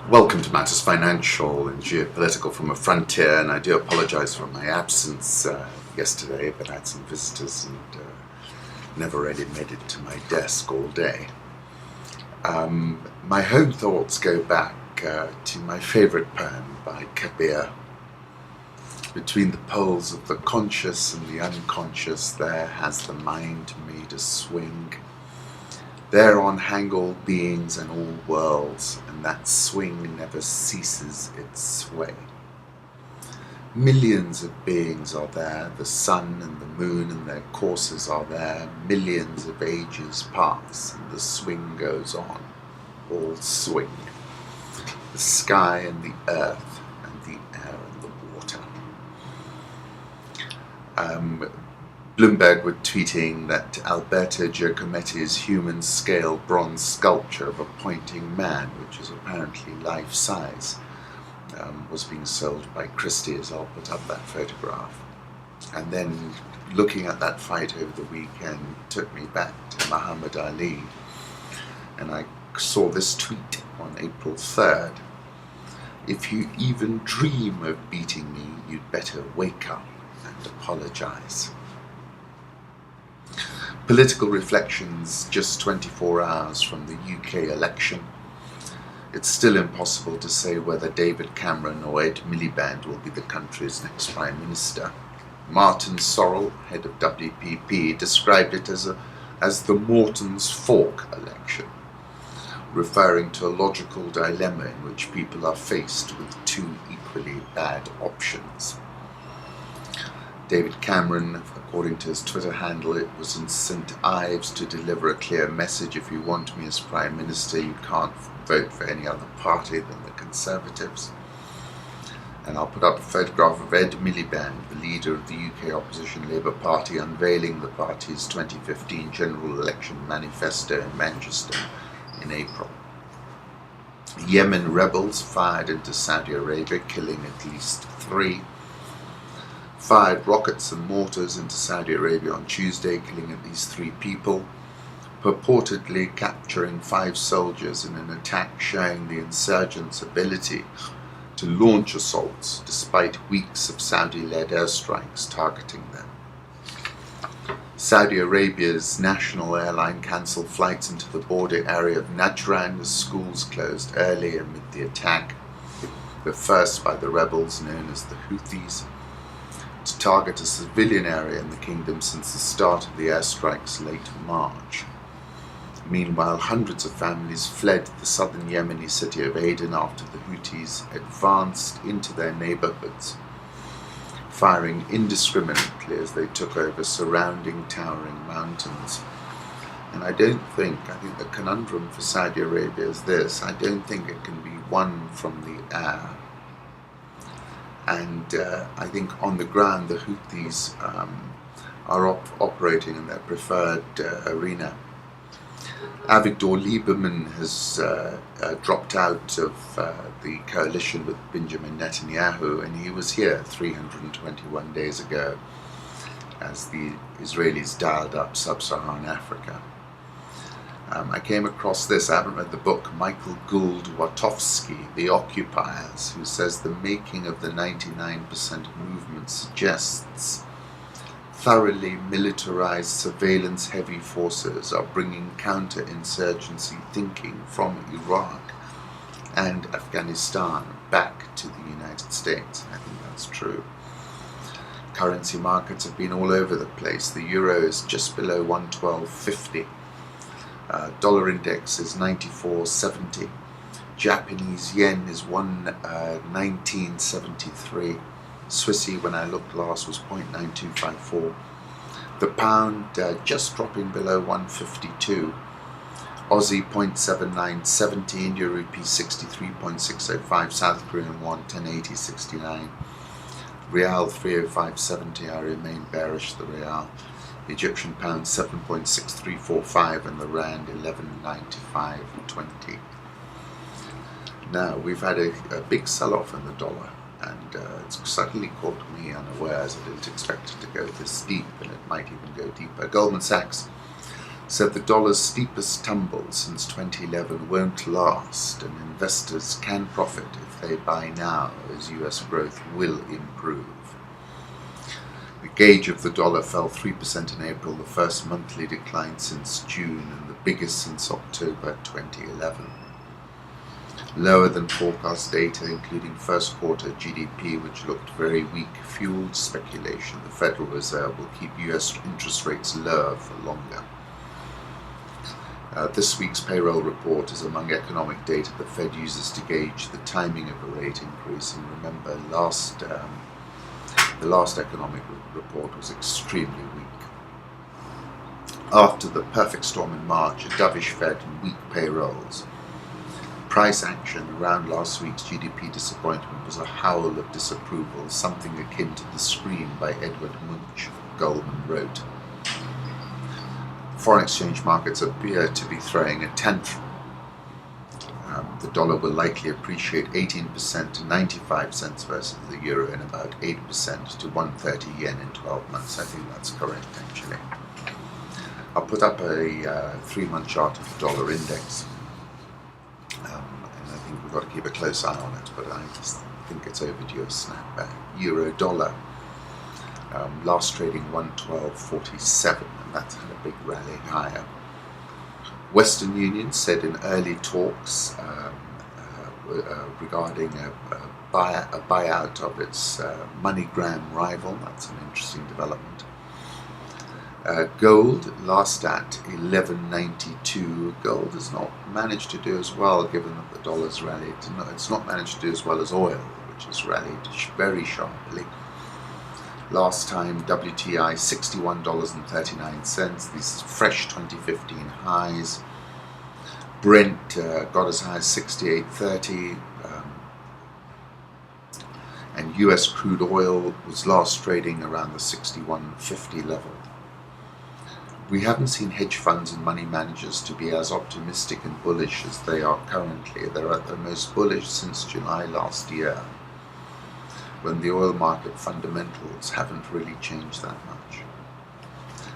Welcome to Matters Financial and Geopolitical from a Frontier, and I do apologise for my absence yesterday, but I had some visitors and never really made it to my desk all day. My home thoughts go back to my favourite poem by Kabir. Between the poles of the conscious and the unconscious, there has the mind made a swing. Thereon hang all beings and all worlds, and that swing never ceases its sway. Millions of beings are there, the sun and the moon and their courses are there, millions of ages pass, and the swing goes on, all swing. The sky and the earth and the air and the water. Bloomberg were tweeting that Alberto Giacometti's human-scale bronze sculpture of a pointing man, which is apparently life-size, was being sold by Christie's. I'll put up that photograph. And then looking at that fight over the weekend took me back to Muhammad Ali, and I saw this tweet on April 3rd. "If you even dream of beating me, you'd better wake up and apologize." Political reflections just 24 hours from the UK election. It's still impossible to say whether David Cameron or Ed Miliband will be the country's next Prime Minister. Martin Sorrell, head of WPP, described it as the Morton's Fork election, referring to a logical dilemma in which people are faced with two equally bad options. David Cameron, according to his Twitter handle, it was in St. Ives to deliver a clear message: if you want me as Prime Minister, you can't vote for any other party than the Conservatives. And I'll put up a photograph of Ed Miliband, the leader of the UK opposition Labour Party, unveiling the party's 2015 general election manifesto in Manchester in April. Yemen rebels fired into Saudi Arabia, killing at least 3. Fired rockets and mortars into Saudi Arabia on Tuesday, killing at least 3 people, purportedly capturing 5 soldiers in an attack showing the insurgents' ability to launch assaults despite weeks of Saudi-led airstrikes targeting them. Saudi Arabia's national airline cancelled flights into the border area of Najran as schools closed early amid the attack, the first by the rebels known as the Houthis, to target a civilian area in the kingdom since the start of the airstrikes late March. Meanwhile, hundreds of families fled the southern Yemeni city of Aden after the Houthis advanced into their neighborhoods, firing indiscriminately as they took over surrounding towering mountains. And I think the conundrum for Saudi Arabia is this: I don't think it can be won from the air. And I think on the ground the Houthis are operating in their preferred arena. Avigdor Liberman has dropped out of the coalition with Benjamin Netanyahu, and he was here 321 days ago as the Israelis dialed up sub-Saharan Africa. I came across this, I haven't read the book, Michael Gould-Watowski, The Occupiers, who says the making of the 99% movement suggests thoroughly militarized surveillance-heavy forces are bringing counter-insurgency thinking from Iraq and Afghanistan back to the United States. I think that's true. Currency markets have been all over the place. The euro is just below 112.50. Dollar index is 94.70. Japanese yen is 19.73. Swissy, when I looked last, was 0.9254. The pound just dropping below 152. Aussie 0.7970. India rupee 63.605. South Korean won 1080.69. Real 305.70. I remain bearish the real. Egyptian pound 7.6345 and the rand 11.9520. Now we've had a big sell-off in the dollar, and it's certainly caught me unawares. I didn't expect it to go this deep, and it might even go deeper. Goldman Sachs said the dollar's steepest tumble since 2011 won't last, and investors can profit if they buy now, as US growth will improve. The gauge of the dollar fell 3% in April, the first monthly decline since June and the biggest since October 2011. Lower than forecast data, including first quarter GDP, which looked very weak, fueled speculation the Federal Reserve will keep US interest rates lower for longer. This week's payroll report is among economic data the Fed uses to gauge the timing of a rate increase. And remember, the last economic report was extremely weak. After the perfect storm in March, a dovish Fed and weak payrolls, price action around last week's GDP disappointment was a howl of disapproval, something akin to the scream by Edward Munch, Goldman wrote. Foreign exchange markets appear to be throwing a tantrum. The dollar will likely appreciate 18% to 95 cents versus the euro and about 8% to 130 yen in 12 months. I think that's correct, actually. I'll put up a 3-month chart of the dollar index. And I think we've got to keep a close eye on it, but I just think it's overdue a snapback. Euro dollar, last trading 112.47, and that's had a big rally higher. Western Union said in early talks regarding a buyout of its MoneyGram rival. That's an interesting development. Gold last at 1192. Gold has not managed to do as well, given that the dollar's rallied. It's not managed to do as well as oil, which has rallied very sharply. Last time WTI $61.39. These fresh 2015 highs. Brent got as high as 68.30. And US crude oil was last trading around the 61.50 level. We haven't seen hedge funds and money managers to be as optimistic and bullish as they are currently. They're at their most bullish since July last year, when the oil market fundamentals haven't really changed that much.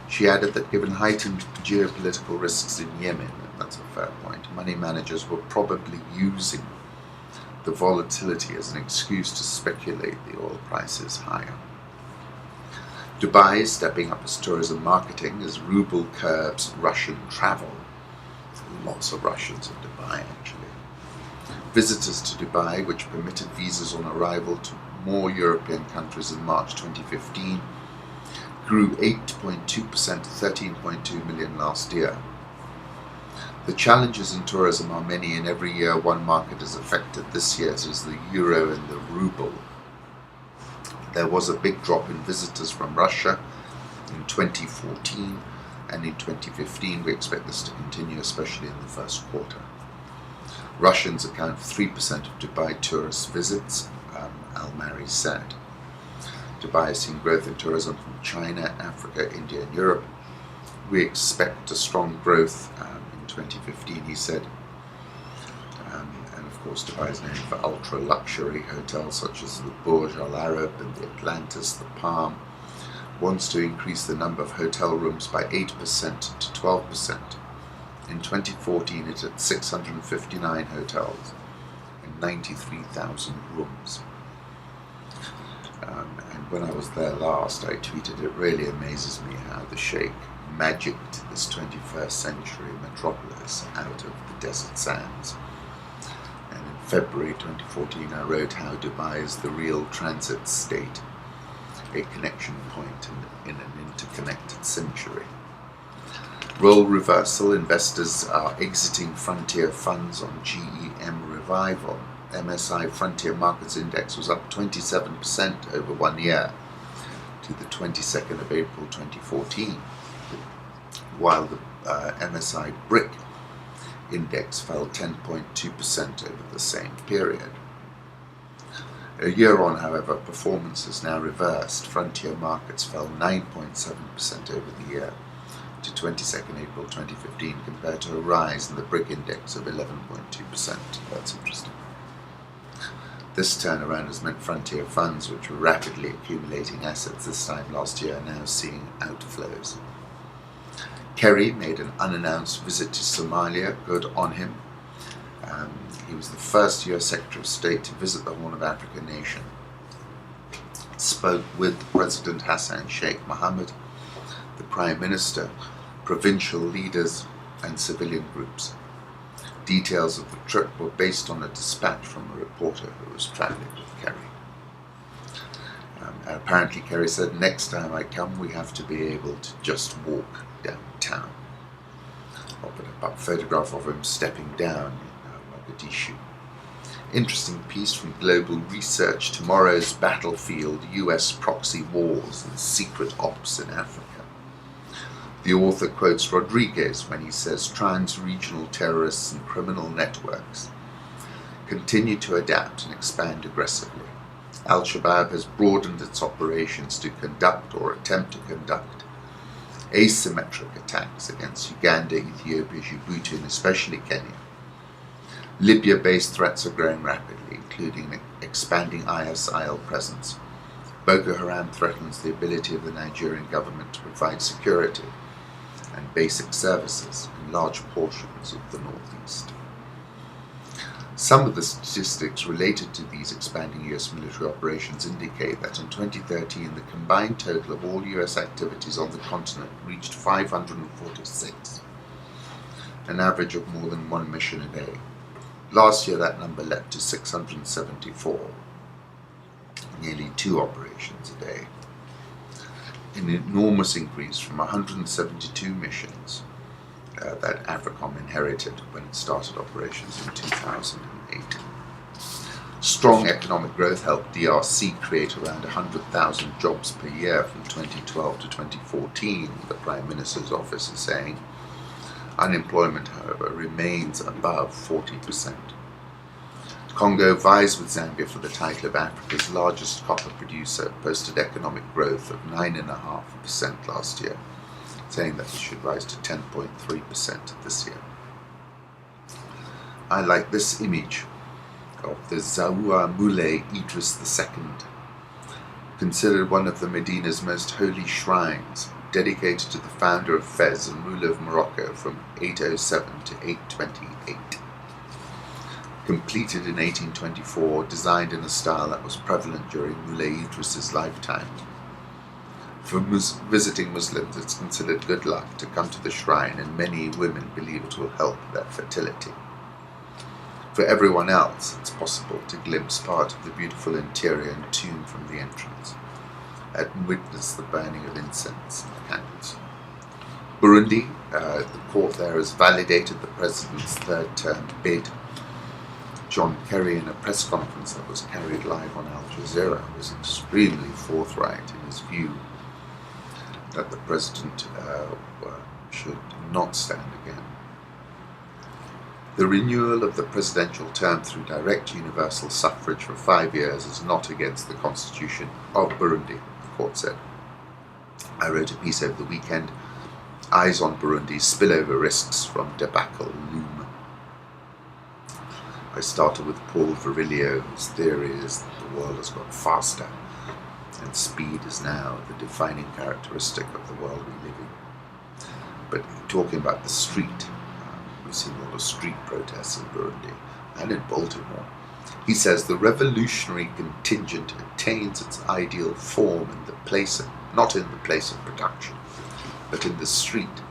She added that given heightened geopolitical risks in Yemen, and that's a fair point, money managers were probably using the volatility as an excuse to speculate the oil prices higher. Dubai is stepping up its tourism marketing as ruble curbs Russian travel. Lots of Russians in Dubai, actually. Visitors to Dubai, which permitted visas on arrival to more European countries in March 2015, grew 8.2% to 13.2 million last year. The challenges in tourism are many, and every year one market is affected. This year it is the euro and the ruble. There was a big drop in visitors from Russia in 2014, and in 2015 we expect this to continue, especially in the first quarter. Russians account for 3% of Dubai tourist visits, Al-Mari said. Dubai has seen growth in tourism from China, Africa, India and Europe. We expect a strong growth in 2015, he said. And of course Dubai is known for ultra-luxury hotels such as the Burj Al Arab and the Atlantis, the Palm. Wants to increase the number of hotel rooms by 8% to 12%. In 2014 it had 659 hotels and 93,000 rooms. And when I was there last, I tweeted, it really amazes me how the Sheikh magicked this 21st century metropolis out of the desert sands. And in February 2014 I wrote how Dubai is the real transit state, a connection point in an interconnected century. Role reversal, investors are exiting frontier funds on GEM revival. MSI Frontier Markets Index was up 27% over 1 year to the 22nd of April 2014, while the MSI BRIC Index fell 10.2% over the same period. A year on, however, performance has now reversed. Frontier markets fell 9.7% over the year to 22nd April 2015 compared to a rise in the BRIC Index of 11.2%. That's interesting. This turnaround has meant frontier funds, which were rapidly accumulating assets this time last year, are now seeing outflows. Kerry made an unannounced visit to Somalia. Good on him. He was the first US Secretary of State to visit the Horn of Africa nation. Spoke with President Hassan Sheikh Mohammed, the Prime Minister, provincial leaders and civilian groups. Details of the trip were based on a dispatch from a reporter who was travelling with Kerry. Apparently Kerry said, "Next time I come we have to be able to just walk downtown." I'll put up a photograph of him stepping down in Mogadishu. Interesting piece from Global Research, Tomorrow's Battlefield, US Proxy Wars and Secret Ops in Africa. The author quotes Rodriguez when he says trans-regional terrorists and criminal networks continue to adapt and expand aggressively. Al-Shabaab has broadened its operations to conduct or attempt to conduct asymmetric attacks against Uganda, Ethiopia, Djibouti, and especially Kenya. Libya-based threats are growing rapidly, including an expanding ISIL presence. Boko Haram threatens the ability of the Nigerian government to provide security and basic services in large portions of the northeast. Some of the statistics related to these expanding US military operations indicate that in 2013 the combined total of all US activities on the continent reached 546, an average of more than one mission a day. Last year that number leapt to 674, nearly 2 operations a day. An enormous increase from 172 missions that AFRICOM inherited when it started operations in 2008. Strong economic growth helped DRC create around 100,000 jobs per year from 2012 to 2014, the Prime Minister's office is saying. Unemployment, however, remains above 40%. Congo vies with Zambia for the title of Africa's largest copper producer, posted economic growth of 9.5% last year, saying that it should rise to 10.3% this year. I like this image of the Zaouआ Moulay Idris II, considered one of the Medina's most holy shrines, dedicated to the founder of Fez and ruler of Morocco from 807 to 828. Completed in 1824, designed in a style that was prevalent during Moulay Idris's lifetime. For visiting Muslims, it's considered good luck to come to the shrine, and many women believe it will help their fertility. For everyone else, it's possible to glimpse part of the beautiful interior and tomb from the entrance, and witness the burning of incense and candles. Burundi, the court there has validated the president's third-term bid. John Kerry, in a press conference that was carried live on Al Jazeera, was extremely forthright in his view that the president should not stand again. The renewal of the presidential term through direct universal suffrage for 5 years is not against the constitution of Burundi, the court said. I wrote a piece over the weekend, Eyes on Burundi's Spillover Risks from Debacle Loom. I started with Paul Virilio, whose theory is that the world has got faster, and speed is now the defining characteristic of the world we live in. But talking about the street, we've seen a lot of street protests in Burundi and in Baltimore. He says the revolutionary contingent attains its ideal form in the place, not in the place of production, but in the street,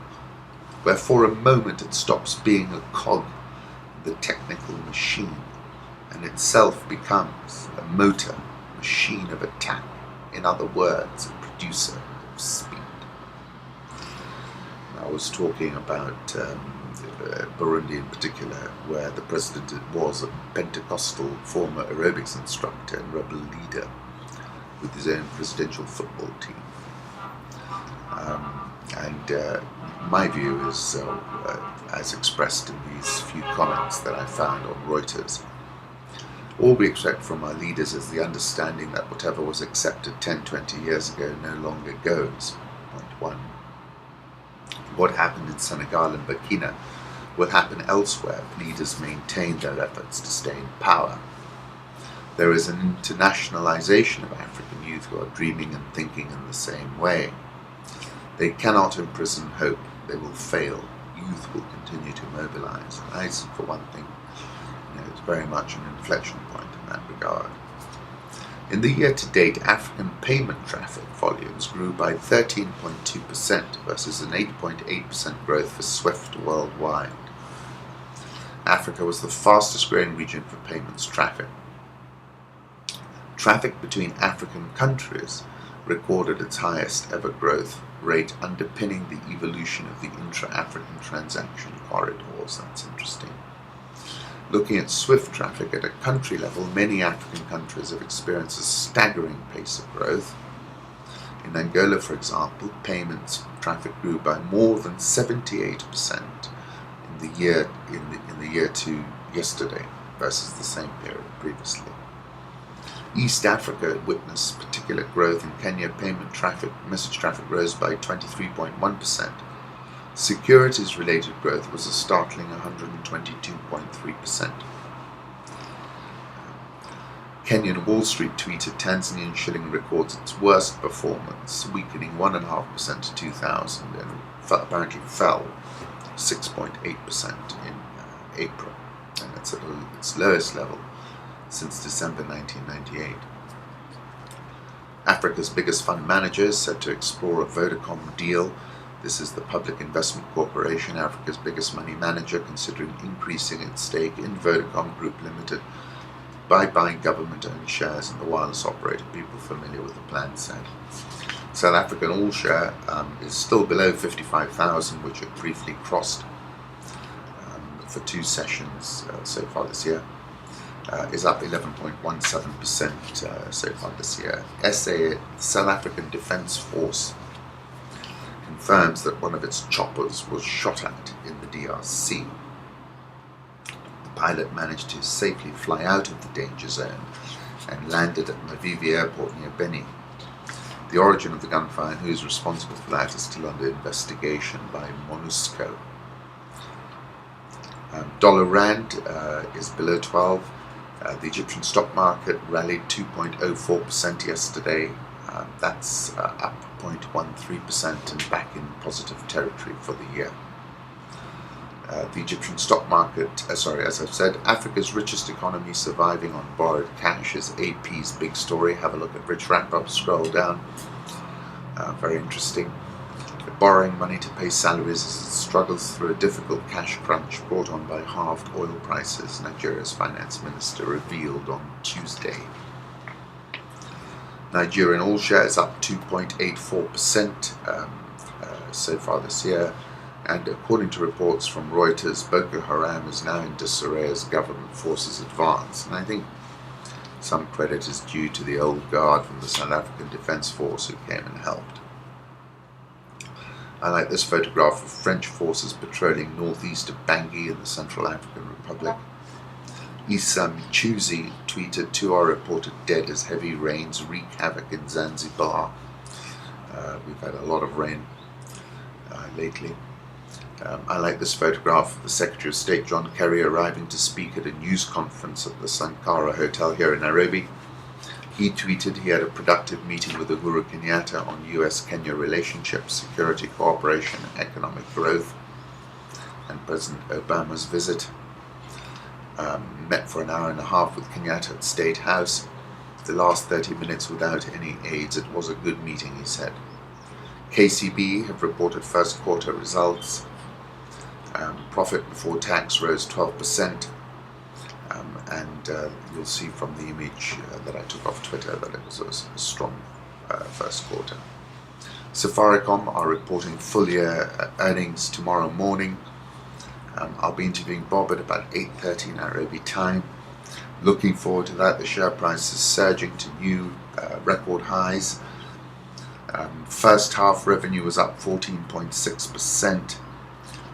where for a moment it stops being a cog in the technical machine and itself becomes a motor, machine of attack, in other words, a producer of speed. I was talking about Burundi in particular, where the president was a Pentecostal former aerobics instructor and rebel leader with his own presidential football team. My view is, as expressed in these few comments that I found on Reuters, all we expect from our leaders is the understanding that whatever was accepted 10, 20 years ago no longer goes. Point one. What happened in Senegal and Burkina will happen elsewhere if leaders maintain their efforts to stay in power. There is an internationalization of African youth who are dreaming and thinking in the same way. They cannot imprison hope they will fail. Youth will continue to mobilize. I see, for one thing, it's very much an inflection point in that regard. In the year to date, African payment traffic volumes grew by 13.2% versus an 8.8% growth for SWIFT worldwide. Africa was the fastest growing region for payments traffic. Traffic between African countries recorded its highest ever growth rate, underpinning the evolution of the intra-African transaction corridors. That's interesting. Looking at SWIFT traffic at a country level, many African countries have experienced a staggering pace of growth. In Angola, for example, payments traffic grew by more than 78% in the year to yesterday versus the same period previously. East Africa witnessed particular growth. In Kenya, payment traffic, message traffic rose by 23.1%. Securities-related growth was a startling 122.3%. Kenyan Wall Street tweeted Tanzanian shilling records its worst performance, weakening 1.5% to 2000 and apparently fell 6.8% in April, and it's at its lowest level since December 1998. Africa's biggest fund manager is said to explore a Vodacom deal. This is the Public Investment Corporation, Africa's biggest money manager, considering increasing its stake in Vodacom Group Limited by buying government-owned shares in the wireless operator. People familiar with the plan said. South African all-share is still below 55,000, which it briefly crossed for 2 sessions so far this year. Is up 11.17% so far this year. SA, South African Defence Force, confirms that one of its choppers was shot at in the DRC. The pilot managed to safely fly out of the danger zone and landed at Mavivi Airport near Beni. The origin of the gunfire and who is responsible for that is still under investigation by MONUSCO. Dollar Rand is below 12. The Egyptian stock market rallied 2.04% yesterday. That's up 0.13% and back in positive territory for the year. The Egyptian stock market, as I've said, Africa's richest economy surviving on borrowed cash is AP's big story. Have a look at Rich Wrap-Up, scroll down. Very interesting. Borrowing money to pay salaries as it struggles through a difficult cash crunch brought on by halved oil prices, Nigeria's finance minister revealed on Tuesday. Nigerian all shares up 2.84% so far this year, and according to reports from Reuters, Boko Haram is now in disarray as government forces advance, and I think some credit is due to the old guard from the South African Defence Force who came and helped. I like this photograph of French forces patrolling northeast of Bangui in the Central African Republic. Issa Michuzi tweeted, 2 are reported dead as heavy rains wreak havoc in Zanzibar. We've had a lot of rain lately. I like this photograph of the Secretary of State John Kerry arriving to speak at a news conference at the Sankara Hotel here in Nairobi. He tweeted he had a productive meeting with Uhuru Kenyatta on US-Kenya relationships, security cooperation, economic growth, and President Obama's visit. Met for an hour and a half with Kenyatta at State House. The last 30 minutes without any aids. It was a good meeting, he said. KCB have reported first quarter results. Profit before tax rose 12%. And you'll see from the image that I took off Twitter that it was a strong first quarter. Safaricom are reporting full year earnings tomorrow morning. I'll be interviewing Bob at about 8:30 Nairobi time. Looking forward to that. The share price is surging to new record highs. First half revenue was up 14.6%.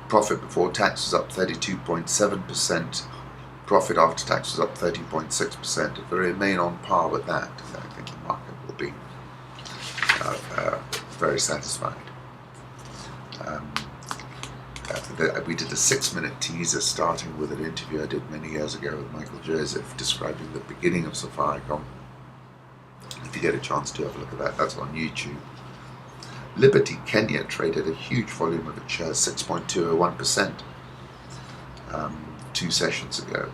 Profit before tax was up 32.7%. Profit after tax was up 30.6%. If they remain on par with that, I think the market will be very satisfied. We did a 6-minute teaser starting with an interview I did many years ago with Michael Joseph describing the beginning of Safaricom. If you get a chance to have a look at that, that's on YouTube. Liberty Kenya traded a huge volume of its shares, 6.201%, 2 sessions ago.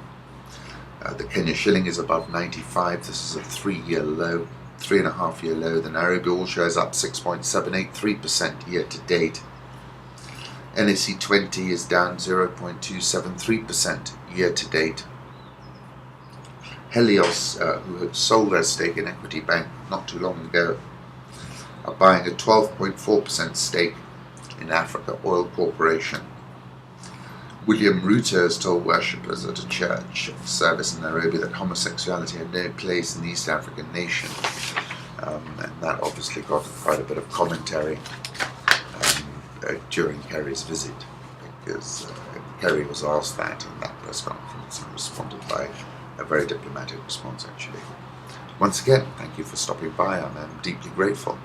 The Kenya shilling is above 95. This is a 3-year low, 3.5-year low. The Nairobi All Shares up 6.783% year to date. NSE 20 is down 0.273% year to date. Helios, who had sold their stake in Equity Bank not too long ago, are buying a 12.4% stake in Africa Oil Corporation. William Ruto has told worshippers at a church service in Nairobi that homosexuality had no place in the East African nation, and that obviously got quite a bit of commentary during Kerry's visit, because Kerry was asked that in that press conference and responded by a very diplomatic response, actually. Once again, thank you for stopping by. I'm deeply grateful.